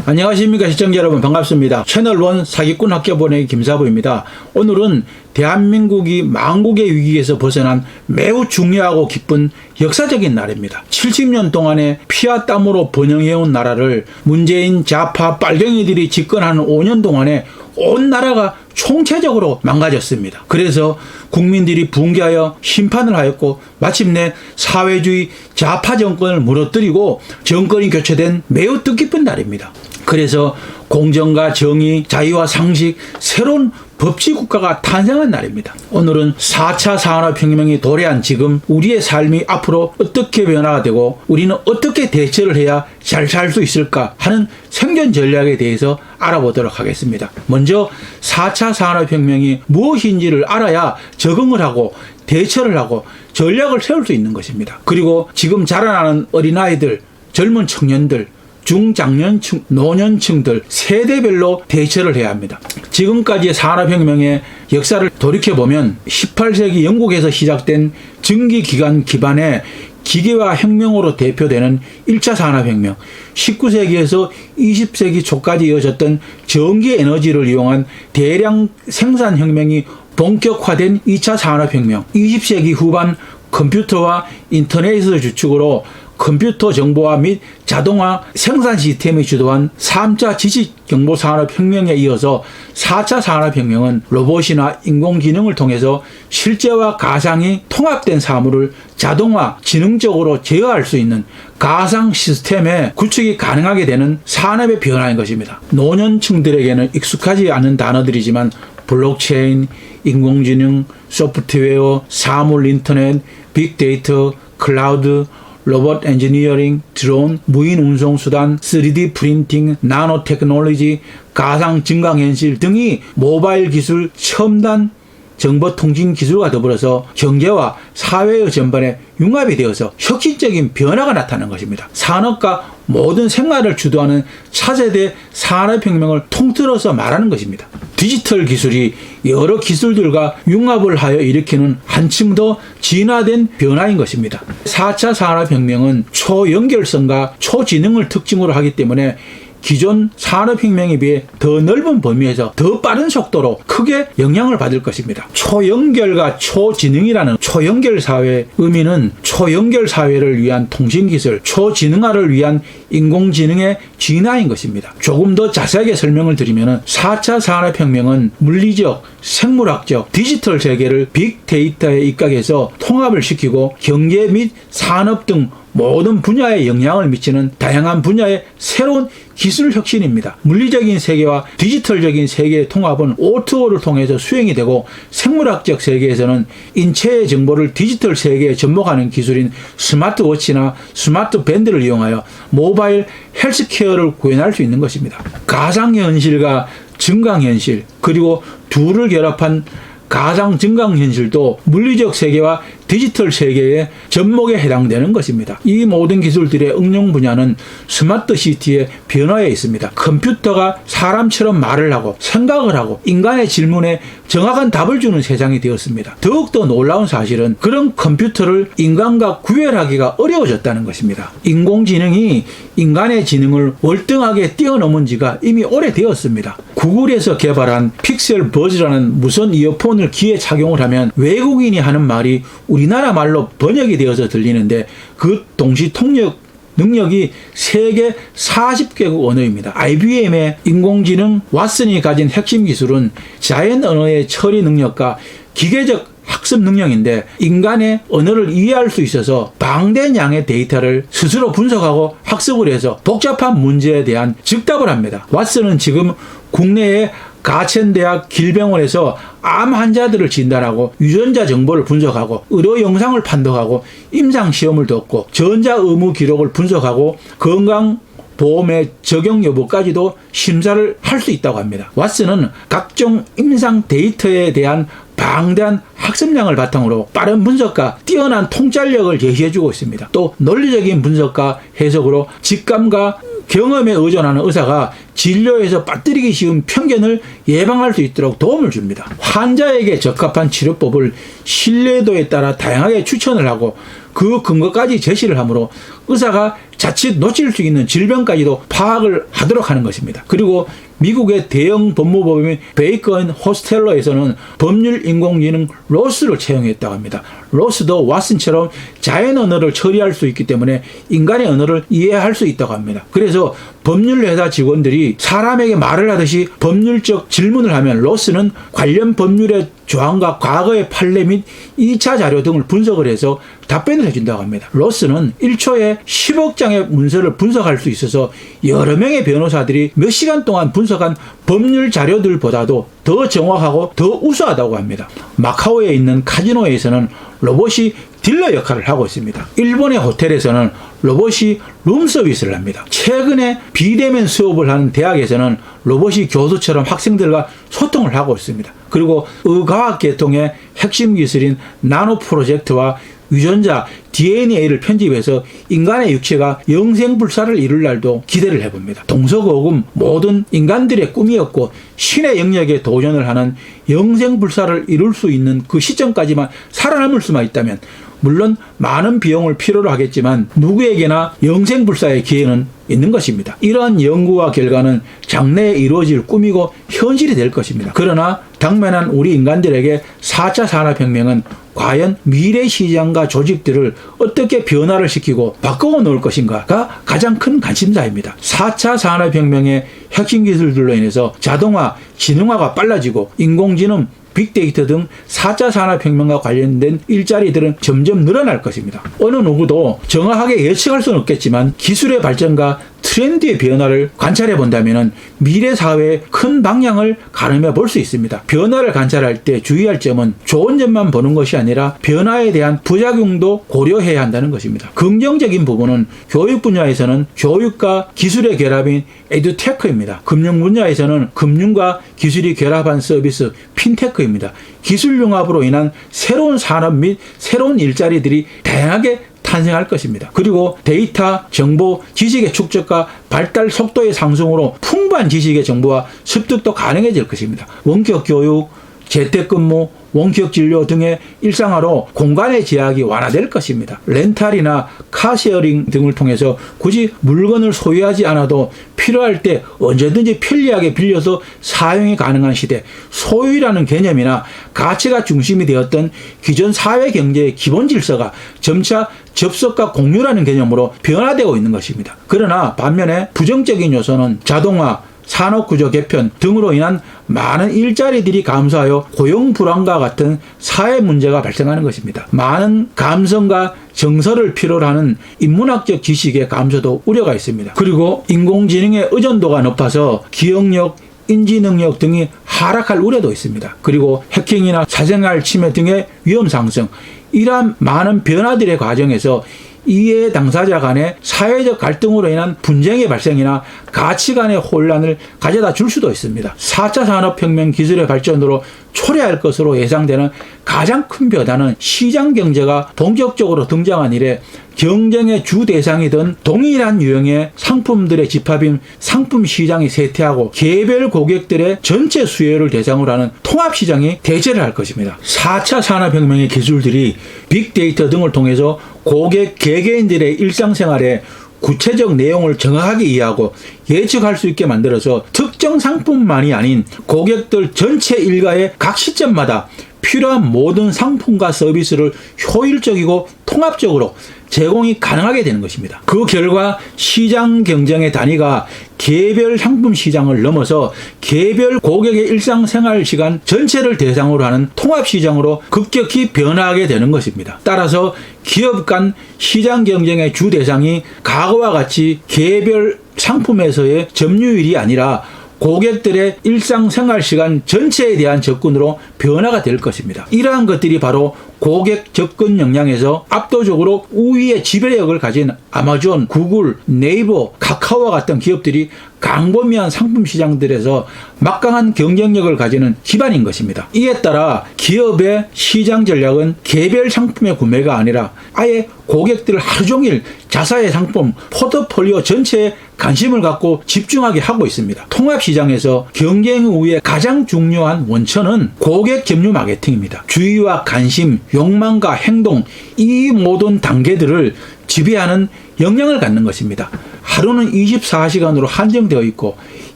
안녕하십니까 시청자 여러분, 반갑습니다. 채널1 사기꾼 학교 보내기 김사부입니다. 오늘은 대한민국이 망국의 위기에서 벗어난 매우 중요하고 기쁜 역사적인 날입니다. 70년 동안의 피와 땀으로 번영해온 나라를 문재인 좌파 빨갱이들이 집권하는 5년 동안에 온 나라가 총체적으로 망가졌습니다. 그래서 국민들이 붕괴하여 심판을 하였고 마침내 사회주의 좌파 정권을 무너뜨리고 정권이 교체된 매우 뜻깊은 날입니다. 그래서 공정과 정의, 자유와 상식, 새로운 법치국가가 탄생한 날입니다. 오늘은 4차 산업혁명이 도래한 지금 우리의 삶이 앞으로 어떻게 변화가 되고 우리는 어떻게 대처를 해야 잘 살 수 있을까 하는 생존 전략에 대해서 알아보도록 하겠습니다. 먼저 4차 산업혁명이 무엇인지를 알아야 적응을 하고 대처를 하고 전략을 세울 수 있는 것입니다. 그리고 지금 자라나는 어린아이들, 젊은 청년들, 중장년층, 노년층들 세대별로 대처를 해야 합니다. 지금까지의 산업혁명의 역사를 돌이켜보면 18세기 영국에서 시작된 증기기관 기반의 기계화 혁명으로 대표되는 1차 산업혁명, 19세기에서 20세기 초까지 이어졌던 전기에너지를 이용한 대량 생산혁명이 본격화된 2차 산업혁명, 20세기 후반 컴퓨터와 인터넷을 주축으로 컴퓨터 정보화 및 자동화 생산 시스템이 주도한 3차 지식정보산업혁명에 이어서 4차 산업혁명은 로봇이나 인공지능을 통해서 실제와 가상이 통합된 사물을 자동화, 지능적으로 제어할 수 있는 가상 시스템의 구축이 가능하게 되는 산업의 변화인 것입니다. 노년층들에게는 익숙하지 않은 단어들이지만 블록체인, 인공지능, 소프트웨어, 사물 인터넷, 빅데이터, 클라우드, 로봇 엔지니어링, 드론, 무인 운송 수단, 3D 프린팅, 나노 테크놀로지, 가상 증강현실 등이 모바일 기술, 첨단 정보통신 기술과 더불어서 경제와 사회의 전반에 융합이 되어서 혁신적인 변화가 나타나는 것입니다. 산업과 모든 생활을 주도하는 차세대 산업혁명을 통틀어서 말하는 것입니다. 디지털 기술이 여러 기술들과 융합을 하여 일으키는 한층 더 진화된 변화인 것입니다. 4차 산업혁명은 초연결성과 초지능을 특징으로 하기 때문에 기존 산업혁명에 비해 더 넓은 범위에서 더 빠른 속도로 크게 영향을 받을 것입니다. 초연결과 초지능이라는 초연결 사회의 의미는 초연결 사회를 위한 통신기술, 초지능화를 위한 인공지능의 진화인 것입니다. 조금 더 자세하게 설명을 드리면 4차 산업혁명은 물리적, 생물학적, 디지털 세계를 빅데이터에 입각해서 통합을 시키고 경제 및 산업 등 모든 분야에 영향을 미치는 다양한 분야의 새로운 기술 혁신입니다. 물리적인 세계와 디지털적인 세계의 통합은 O2O를 통해서 수행이 되고 생물학적 세계에서는 인체의 정보를 디지털 세계에 접목하는 기술인 스마트워치나 스마트 밴드를 이용하여 모바일 헬스케어를 구현할 수 있는 것입니다. 가상현실과 증강현실, 그리고 둘을 결합한 가상 증강현실도 물리적 세계와 디지털 세계의 접목에 해당되는 것입니다. 이 모든 기술들의 응용 분야는 스마트 시티의 변화에 있습니다. 컴퓨터가 사람처럼 말을 하고 생각을 하고 인간의 질문에 정확한 답을 주는 세상이 되었습니다. 더욱더 놀라운 사실은 그런 컴퓨터를 인간과 구별하기가 어려워졌다는 것입니다. 인공지능이 인간의 지능을 월등하게 뛰어넘은 지가 이미 오래되었습니다. 구글에서 개발한 픽셀 버즈라는 무선 이어폰을 귀에 착용을 하면 외국인이 하는 말이 우리나라 말로 번역이 되어서 들리는데 그 동시 통역 능력이 세계 40개국 언어입니다. IBM의 인공지능 왓슨이 가진 핵심 기술은 자연 언어의 처리 능력과 기계적 학습 능력인데 인간의 언어를 이해할 수 있어서 방대한 양의 데이터를 스스로 분석하고 학습을 해서 복잡한 문제에 대한 즉답을 합니다. 왓슨은 지금 국내에 가천대학 길병원에서 암 환자들을 진단하고 유전자 정보를 분석하고 의료 영상을 판독하고 임상시험을 돕고 전자 의무 기록을 분석하고 건강보험의 적용 여부까지도 심사를 할 수 있다고 합니다. 왓슨은 각종 임상 데이터에 대한 방대한 학습량을 바탕으로 빠른 분석과 뛰어난 통찰력을 제시해주고 있습니다. 또 논리적인 분석과 해석으로 직감과 경험에 의존하는 의사가 진료에서 빠뜨리기 쉬운 편견을 예방할 수 있도록 도움을 줍니다. 환자에게 적합한 치료법을 신뢰도에 따라 다양하게 추천을 하고 그 근거까지 제시를 하므로 의사가 자칫 놓칠 수 있는 질병까지도 파악을 하도록 하는 것입니다. 그리고 미국의 대형 법무법인 베이컨 호스텔러에서는 법률 인공지능 로스를 채용했다고 합니다. 로스도 왓슨처럼 자연 언어를 처리할 수 있기 때문에 인간의 언어를 이해할 수 있다고 합니다. 그래서 법률회사 직원들이 사람에게 말을 하듯이 법률적 질문을 하면 로스는 관련 법률의 조항과 과거의 판례 및 2차 자료 등을 분석을 해서 답변을 해준다고 합니다. 로스는 1초에 10억 장의 문서를 분석할 수 있어서 여러 명의 변호사들이 몇 시간 동안 분석한 법률 자료들보다도 더 정확하고 더 우수하다고 합니다. 마카오에 있는 카지노에서는 로봇이 딜러 역할을 하고 있습니다. 일본의 호텔에서는 로봇이 룸 서비스를 합니다. 최근에 비대면 수업을 하는 대학에서는 로봇이 교수처럼 학생들과 소통을 하고 있습니다. 그리고 의과학 계통의 핵심 기술인 나노 프로젝트와 유전자 DNA를 편집해서 인간의 육체가 영생불사를 이룰 날도 기대를 해봅니다. 동서고금 모든 인간들의 꿈이었고 신의 영역에 도전을 하는 영생불사를 이룰 수 있는 그 시점까지만 살아남을 수만 있다면 물론 많은 비용을 필요로 하겠지만 누구에게나 영생불사의 기회는 있는 것입니다. 이러한 연구와 결과는 장래에 이루어질 꿈이고 현실이 될 것입니다. 그러나 당면한 우리 인간들에게 4차 산업혁명은 과연 미래 시장과 조직들을 어떻게 변화를 시키고 바꾸어 놓을 것인가가 가장 큰 관심사입니다. 4차 산업혁명의 핵심 기술들로 인해서 자동화, 지능화가 빨라지고 인공지능, 빅데이터 등 4차 산업혁명과 관련된 일자리들은 점점 늘어날 것입니다. 어느 누구도 정확하게 예측할 수는 없겠지만 기술의 발전과 트렌드의 변화를 관찰해 본다면 미래 사회의 큰 방향을 가늠해 볼 수 있습니다. 변화를 관찰할 때 주의할 점은 좋은 점만 보는 것이 아니라 변화에 대한 부작용도 고려해야 한다는 것입니다. 긍정적인 부분은 교육 분야에서는 교육과 기술의 결합인 에듀테크입니다. 금융 분야에서는 금융과 기술이 결합한 서비스 핀테크입니다. 기술 융합으로 인한 새로운 산업 및 새로운 일자리들이 다양하게 탄생할 것입니다. 그리고 데이터, 정보, 지식의 축적과 발달 속도의 상승으로 풍부한 지식의 정보와 습득도 가능해질 것입니다. 원격 교육, 재택근무, 원격 진료 등의 일상화로 공간의 제약이 완화될 것입니다. 렌탈이나 카쉐어링 등을 통해서 굳이 물건을 소유하지 않아도 필요할 때 언제든지 편리하게 빌려서 사용이 가능한 시대, 소유라는 개념이나 가치가 중심이 되었던 기존 사회 경제의 기본 질서가 점차 접속과 공유라는 개념으로 변화되고 있는 것입니다. 그러나 반면에 부정적인 요소는 자동화, 산업구조 개편 등으로 인한 많은 일자리들이 감소하여 고용 불안과 같은 사회 문제가 발생하는 것입니다. 많은 감성과 정서를 필요로 하는 인문학적 지식의 감소도 우려가 있습니다. 그리고 인공지능의 의존도가 높아서 기억력, 인지능력 등이 하락할 우려도 있습니다. 그리고 해킹이나 사생활 침해 등의 위험 상승, 이러한 많은 변화들의 과정에서 이해 당사자 간의 사회적 갈등으로 인한 분쟁의 발생이나 가치 간의 혼란을 가져다 줄 수도 있습니다. 4차 산업혁명 기술의 발전으로 초래할 것으로 예상되는 가장 큰 변화는 시장 경제가 본격적으로 등장한 이래 경쟁의 주 대상이 된 동일한 유형의 상품들의 집합인 상품 시장이 쇠퇴하고 개별 고객들의 전체 수요를 대상으로 하는 통합 시장이 대체를 할 것입니다. 4차 산업혁명의 기술들이 빅데이터 등을 통해서 고객 개개인들의 일상생활에 구체적 내용을 정확하게 이해하고 예측할 수 있게 만들어서 특정 상품만이 아닌 고객들 전체 일가의 각 시점마다 필요한 모든 상품과 서비스를 효율적이고 통합적으로 제공이 가능하게 되는 것입니다. 그 결과 시장 경쟁의 단위가 개별 상품 시장을 넘어서 개별 고객의 일상생활 시간 전체를 대상으로 하는 통합 시장으로 급격히 변화하게 되는 것입니다. 따라서 기업 간 시장 경쟁의 주 대상이 과거와 같이 개별 상품에서의 점유율이 아니라 고객들의 일상생활 시간 전체에 대한 접근으로 변화가 될 것입니다. 이러한 것들이 바로 고객 접근 역량에서 압도적으로 우위의 지배력을 가진 아마존, 구글, 네이버, 카카오와 같은 기업들이 광범위한 상품 시장들에서 막강한 경쟁력을 가지는 기반인 것입니다. 이에 따라 기업의 시장 전략은 개별 상품의 구매가 아니라 아예 고객들 하루 종일 자사의 상품 포트폴리오 전체에 관심을 갖고 집중하게 하고 있습니다. 통합시장에서 경쟁 우위의 가장 중요한 원천은 고객 점유 마케팅입니다. 주의와 관심, 욕망과 행동, 이 모든 단계들을 지배하는 영향을 갖는 것입니다. 하루는 24시간으로 한정되어 있고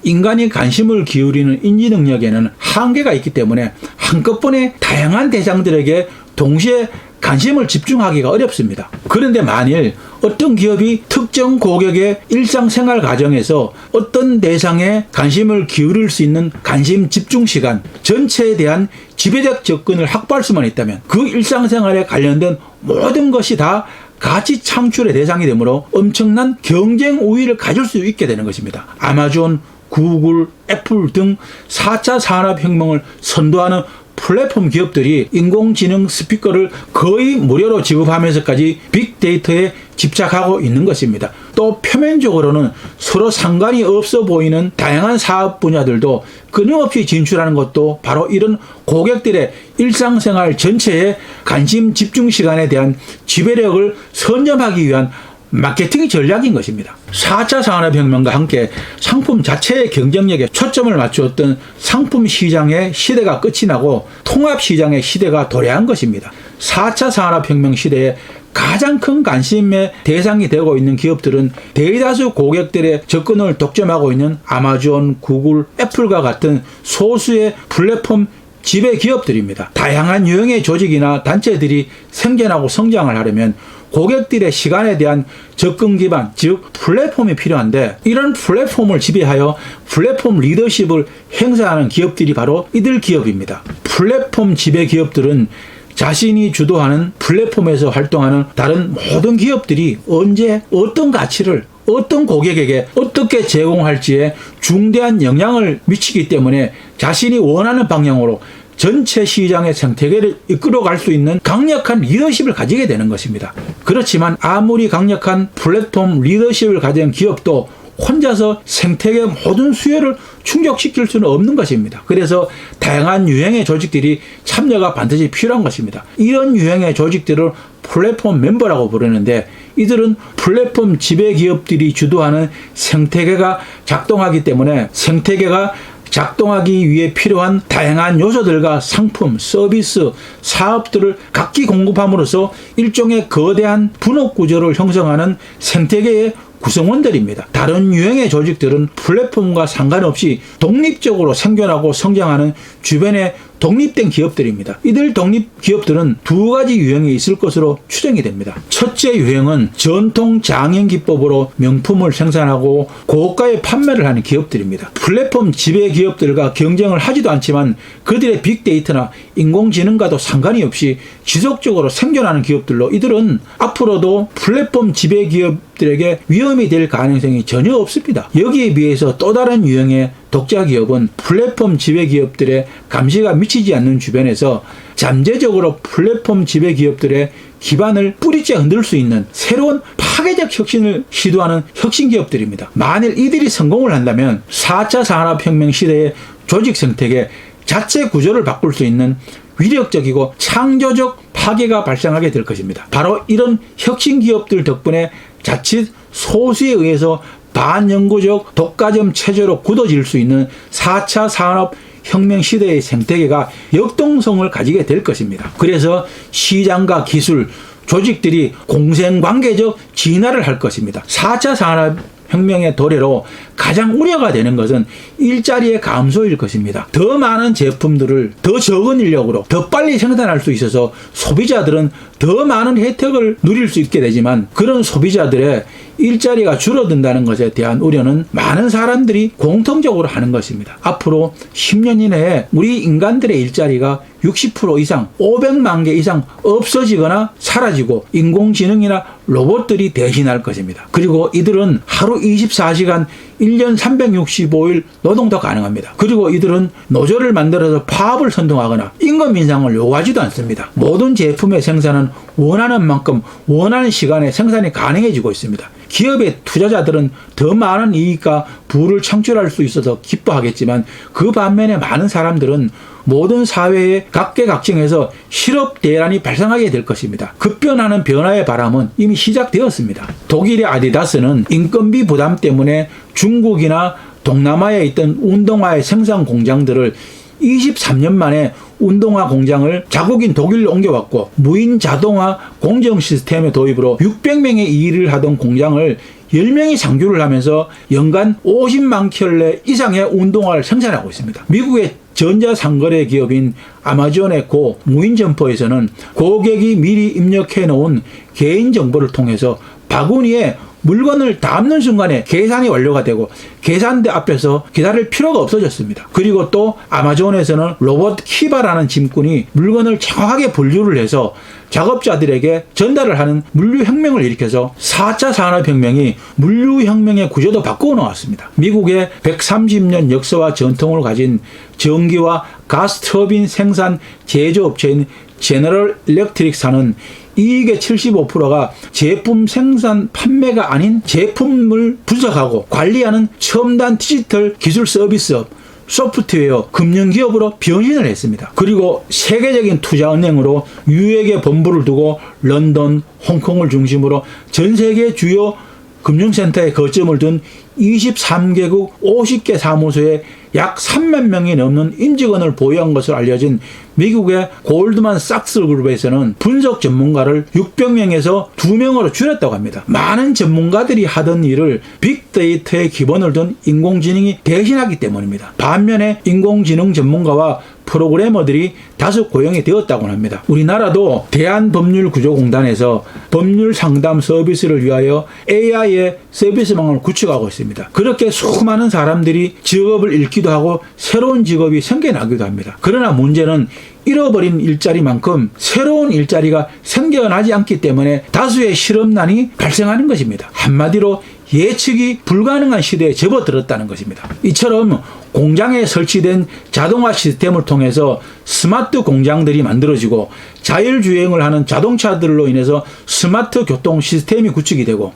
인간이 관심을 기울이는 인지 능력에는 한계가 있기 때문에 한꺼번에 다양한 대상들에게 동시에 관심을 집중하기가 어렵습니다. 그런데 만일 어떤 기업이 특정 고객의 일상생활 과정에서 어떤 대상에 관심을 기울일 수 있는 관심 집중 시간 전체에 대한 지배적 접근을 확보할 수만 있다면 그 일상생활에 관련된 모든 것이 다 가치 창출의 대상이 되므로 엄청난 경쟁 우위를 가질 수 있게 되는 것입니다. 아마존, 구글, 애플 등 4차 산업혁명을 선도하는 플랫폼 기업들이 인공지능 스피커를 거의 무료로 지급하면서까지 빅데이터에 집착하고 있는 것입니다. 또 표면적으로는 서로 상관이 없어 보이는 다양한 사업 분야들도 끊임없이 진출하는 것도 바로 이런 고객들의 일상생활 전체의 관심 집중 시간에 대한 지배력을 선점하기 위한 마케팅 전략인 것입니다. 4차 산업혁명과 함께 상품 자체의 경쟁력에 초점을 맞추었던 상품 시장의 시대가 끝이 나고 통합시장의 시대가 도래한 것입니다. 4차 산업혁명 시대에 가장 큰 관심의 대상이 되고 있는 기업들은 대다수 고객들의 접근을 독점하고 있는 아마존, 구글, 애플과 같은 소수의 플랫폼 지배 기업들입니다. 다양한 유형의 조직이나 단체들이 생겨나고 성장을 하려면 고객들의 시간에 대한 접근 기반, 즉 플랫폼이 필요한데 이런 플랫폼을 지배하여 플랫폼 리더십을 행사하는 기업들이 바로 이들 기업입니다. 플랫폼 지배 기업들은 자신이 주도하는 플랫폼에서 활동하는 다른 모든 기업들이 언제 어떤 가치를 어떤 고객에게 어떻게 제공할지에 중대한 영향을 미치기 때문에 자신이 원하는 방향으로 전체 시장의 생태계를 이끌어갈 수 있는 강력한 리더십을 가지게 되는 것입니다. 그렇지만 아무리 강력한 플랫폼 리더십을 가진 기업도 혼자서 생태계 모든 수요를 충족시킬 수는 없는 것입니다. 그래서 다양한 유형의 조직들이 참여가 반드시 필요한 것입니다. 이런 유형의 조직들을 플랫폼 멤버라고 부르는데 이들은 플랫폼 지배 기업들이 주도하는 생태계가 작동하기 때문에 생태계가 작동하기 위해 필요한 다양한 요소들과 상품, 서비스, 사업들을 각기 공급함으로써 일종의 거대한 분업 구조를 형성하는 생태계의 구성원들입니다. 다른 유형의 조직들은 플랫폼과 상관없이 독립적으로 생존하고 성장하는 주변의 독립된 기업들입니다. 이들 독립 기업들은 두 가지 유형이 있을 것으로 추정이 됩니다. 첫째 유형은 전통 장인 기법으로 명품을 생산하고 고가의 판매를 하는 기업들입니다. 플랫폼 지배 기업들과 경쟁을 하지도 않지만 그들의 빅데이터나 인공지능과도 상관이 없이 지속적으로 생존하는 기업들로 이들은 앞으로도 플랫폼 지배 기업들에게 위험이 될 가능성이 전혀 없습니다. 여기에 비해서 또 다른 유형의 독자 기업은 플랫폼 지배 기업들의 감시가 미치지 않는 주변에서 잠재적으로 플랫폼 지배 기업들의 기반을 뿌리째 흔들 수 있는 새로운 파괴적 혁신을 시도하는 혁신 기업들입니다. 만일 이들이 성공을 한다면 4차 산업혁명 시대의 조직 생태계 자체 구조를 바꿀 수 있는 위력적이고 창조적 파괴가 발생하게 될 것입니다. 바로 이런 혁신 기업들 덕분에 자칫 소수에 의해서 반영구적 독과점 체제로 굳어질 수 있는 4차 산업혁명 시대의 생태계가 역동성을 가지게 될 것입니다. 그래서 시장과 기술, 조직들이 공생관계적 진화를 할 것입니다. 4차 산업혁명의 도래로 가장 우려가 되는 것은 일자리의 감소일 것입니다. 더 많은 제품들을 더 적은 인력으로 더 빨리 생산할 수 있어서 소비자들은 더 많은 혜택을 누릴 수 있게 되지만 그런 소비자들의 일자리가 줄어든다는 것에 대한 우려는 많은 사람들이 공통적으로 하는 것입니다. 앞으로 10년 이내에 우리 인간들의 일자리가 60% 이상, 500만 개 이상 없어지거나 사라지고 인공지능이나 로봇들이 대신할 것입니다. 그리고 이들은 하루 24시간 1년 365일 노동도 가능합니다. 그리고 이들은 노조를 만들어서 파업을 선동하거나 임금 인상을 요구하지도 않습니다. 모든 제품의 생산은 원하는 만큼 원하는 시간에 생산이 가능해지고 있습니다. 기업의 투자자들은 더 많은 이익과 부를 창출할 수 있어서 기뻐하겠지만 그 반면에 많은 사람들은 모든 사회의 각계각층에서 실업 대란이 발생하게 될 것입니다. 급변하는 변화의 바람은 이미 시작되었습니다. 독일의 아디다스는 인건비 부담 때문에 중국이나 동남아에 있던 운동화의 생산 공장들을 23년 만에 운동화 공장을 자국인 독일로 옮겨왔고, 무인 자동화 공정 시스템의 도입으로 600명의 일을 하던 공장을 10명이 상주를 하면서 연간 50만 켤레 이상의 운동화를 생산하고 있습니다. 미국의 전자상거래 기업인 아마존의 고 무인 점포에서는 고객이 미리 입력해 놓은 개인정보를 통해서 바구니에 물건을 담는 순간에 계산이 완료가 되고 계산대 앞에서 기다릴 필요가 없어졌습니다. 그리고 또 아마존에서는 로봇 키바라는 짐꾼이 물건을 정확하게 분류를 해서 작업자들에게 전달을 하는 물류혁명을 일으켜서 4차 산업혁명이 물류혁명의 구조도 바꾸어 놓았습니다. 미국의 130년 역사와 전통을 가진 전기와 가스 터빈 생산 제조업체인 제너럴 일렉트릭사는 이익의 75%가 제품 생산 판매가 아닌 제품을 분석하고 관리하는 첨단 디지털 기술 서비스업, 소프트웨어, 금융기업으로 변신을 했습니다. 그리고 세계적인 투자은행으로 유액의 본부를 두고 런던, 홍콩을 중심으로 전 세계 주요 금융센터에 거점을 둔 23개국 50개 사무소에 약 3만 명이 넘는 임직원을 보유한 것으로 알려진 미국의 골드만삭스 그룹에서는 분석 전문가를 600명에서 2명으로 줄였다고 합니다. 많은 전문가들이 하던 일을 빅데이터에 기본을 둔 인공지능이 대신하기 때문입니다. 반면에 인공지능 전문가와 프로그래머들이 다수 고용이 되었다고 합니다. 우리나라도 대한법률구조공단에서 법률 상담 서비스를 위하여 AI의 서비스망을 구축하고 있습니다. 그렇게 수많은 사람들이 직업을 잃기도 하고 새로운 직업이 생겨나기도 합니다. 그러나 문제는 잃어버린 일자리만큼 새로운 일자리가 생겨나지 않기 때문에 다수의 실업난이 발생하는 것입니다. 한마디로 예측이 불가능한 시대에 접어들었다는 것입니다. 이처럼 공장에 설치된 자동화 시스템을 통해서 스마트 공장들이 만들어지고 자율주행을 하는 자동차들로 인해서 스마트 교통 시스템이 구축이 되고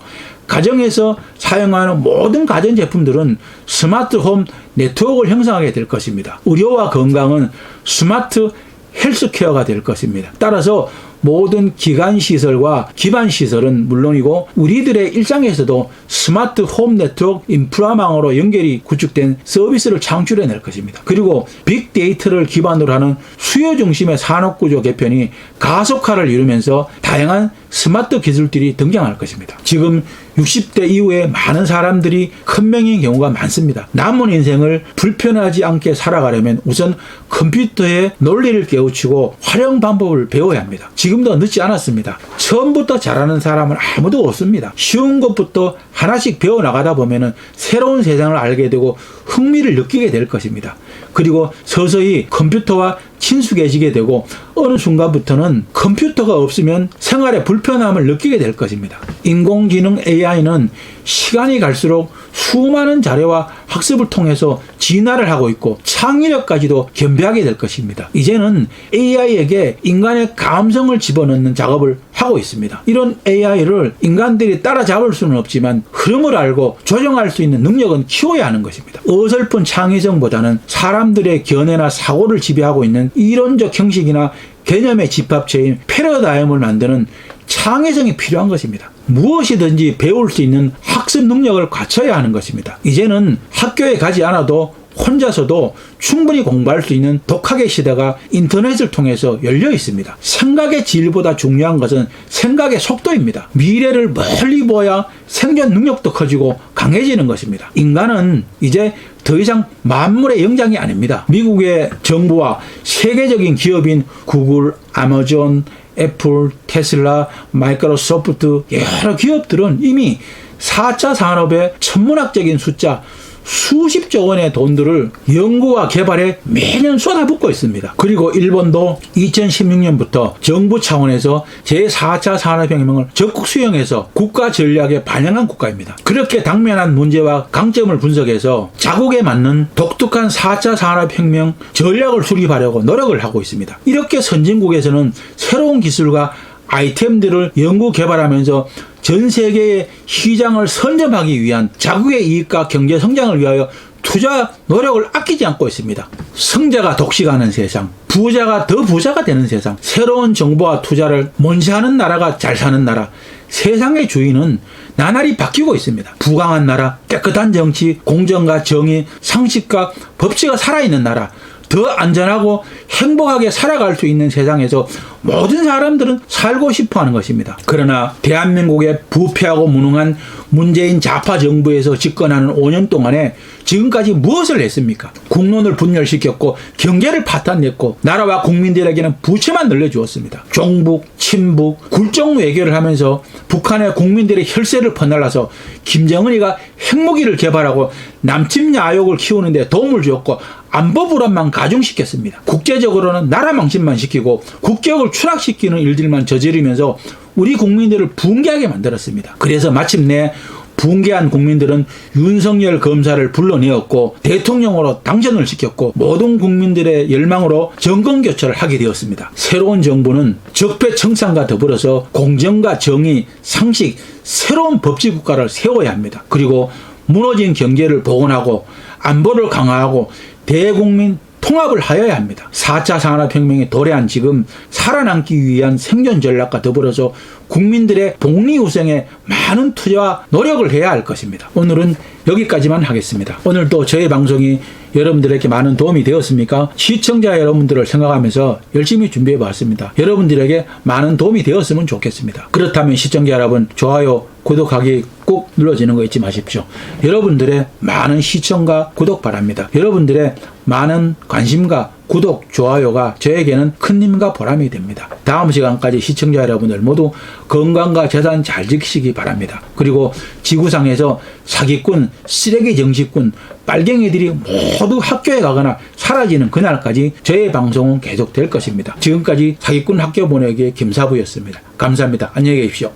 가정에서 사용하는 모든 가전제품들은 스마트 홈 네트워크를 형성하게 될 것입니다. 의료와 건강은 스마트 헬스케어가 될 것입니다. 따라서 모든 기관시설과 기반시설은 물론이고 우리들의 일상에서도 스마트 홈 네트워크 인프라망으로 연결이 구축된 서비스를 창출해낼 것입니다. 그리고 빅데이터를 기반으로 하는 수요 중심의 산업구조 개편이 가속화를 이루면서 다양한 스마트 기술들이 등장할 것입니다. 지금 60대 이후에 많은 사람들이 큰 명인 경우가 많습니다. 남은 인생을 불편하지 않게 살아가려면 우선 컴퓨터의 논리를 깨우치고 활용 방법을 배워야 합니다. 지금도 늦지 않았습니다. 처음부터 잘하는 사람은 아무도 없습니다. 쉬운 것부터 하나씩 배워나가다 보면 새로운 세상을 알게 되고 흥미를 느끼게 될 것입니다. 그리고 서서히 컴퓨터와 친숙해지게 되고 어느 순간부터는 컴퓨터가 없으면 생활에 불편함을 느끼게 될 것입니다. 인공지능 AI는 시간이 갈수록 수많은 자료와 학습을 통해서 진화를 하고 있고 창의력까지도 겸비하게 될 것입니다. 이제는 AI에게 인간의 감성을 집어넣는 작업을 하고 있습니다. 이런 AI를 인간들이 따라잡을 수는 없지만 흐름을 알고 조정할 수 있는 능력은 키워야 하는 것입니다. 어설픈 창의성보다는 사람들의 견해나 사고를 지배하고 있는 이론적 형식이나 개념의 집합체인 패러다임을 만드는 창의성이 필요한 것입니다. 무엇이든지 배울 수 있는 학습 능력을 갖춰야 하는 것입니다. 이제는 학교에 가지 않아도 혼자서도 충분히 공부할 수 있는 독학의 시대가 인터넷을 통해서 열려 있습니다. 생각의 질보다 중요한 것은 생각의 속도입니다. 미래를 멀리 보아야 생존 능력도 커지고 강해지는 것입니다. 인간은 이제 더 이상 만물의 영장이 아닙니다. 미국의 정부와 세계적인 기업인 구글, 아마존, 애플, 테슬라, 마이크로소프트 여러 기업들은 이미 4차 산업의 천문학적인 숫자 수십조 원의 돈들을 연구와 개발에 매년 쏟아붓고 있습니다. 그리고 일본도 2016년부터 정부 차원에서 제4차 산업혁명을 적극 수용해서 국가 전략에 반영한 국가입니다. 그렇게 당면한 문제와 강점을 분석해서 자국에 맞는 독특한 4차 산업혁명 전략을 수립하려고 노력을 하고 있습니다. 이렇게 선진국에서는 새로운 기술과 아이템들을 연구 개발하면서 전 세계의 시장을 선점하기 위한 자국의 이익과 경제 성장을 위하여 투자 노력을 아끼지 않고 있습니다. 성자가 독식하는 세상, 부자가 더 부자가 되는 세상, 새로운 정보와 투자를 먼지하는 나라가 잘 사는 나라, 세상의 주인은 나날이 바뀌고 있습니다. 부강한 나라, 깨끗한 정치, 공정과 정의, 상식과 법치가 살아있는 나라, 더 안전하고 행복하게 살아갈 수 있는 세상에서 모든 사람들은 살고 싶어 하는 것입니다. 그러나 대한민국의 부패하고 무능한 문재인 좌파 정부에서 집권하는 5년 동안에 지금까지 무엇을 했습니까? 국론을 분열시켰고 경제를 파탄냈고 나라와 국민들에게는 부채만 늘려주었습니다. 종북, 친북, 굴종 외교를 하면서 북한의 국민들의 혈세를 퍼날라서 김정은이가 핵무기를 개발하고 남침 야욕을 키우는데 도움을 주었고 안보 불안만 가중시켰습니다. 국제적으로는 나라 망신만 시키고 국격을 추락시키는 일들만 저지르면서 우리 국민들을 붕괴하게 만들었습니다. 그래서 마침내 붕괴한 국민들은 윤석열 검사를 불러내었고 대통령으로 당선을 시켰고 모든 국민들의 열망으로 정권교체를 하게 되었습니다. 새로운 정부는 적폐청산과 더불어서 공정과 정의, 상식, 새로운 법치국가를 세워야 합니다. 그리고 무너진 경제를 복원하고 안보를 강화하고 대국민 통합을 하여야 합니다. 4차 산업혁명이 도래한 지금 살아남기 위한 생존 전략과 더불어서 국민들의 복리후생에 많은 투자와 노력을 해야 할 것입니다. 오늘은 여기까지만 하겠습니다. 오늘도 저의 방송이 여러분들에게 많은 도움이 되었습니까? 시청자 여러분들을 생각하면서 열심히 준비해 봤습니다. 여러분들에게 많은 도움이 되었으면 좋겠습니다. 그렇다면 시청자 여러분, 좋아요, 구독하기 꼭 눌러주는 거 잊지 마십시오. 여러분들의 많은 시청과 구독 바랍니다. 여러분들의 많은 관심과 구독, 좋아요가 저에게는 큰 힘과 보람이 됩니다. 다음 시간까지 시청자 여러분들 모두 건강과 재산 잘 지키시기 바랍니다. 그리고 지구상에서 사기꾼, 쓰레기 정치꾼, 빨갱이들이 모두 학교에 가거나 사라지는 그날까지 저의 방송은 계속될 것입니다. 지금까지 사기꾼 학교 보내기의 김사부였습니다. 감사합니다. 안녕히 계십시오.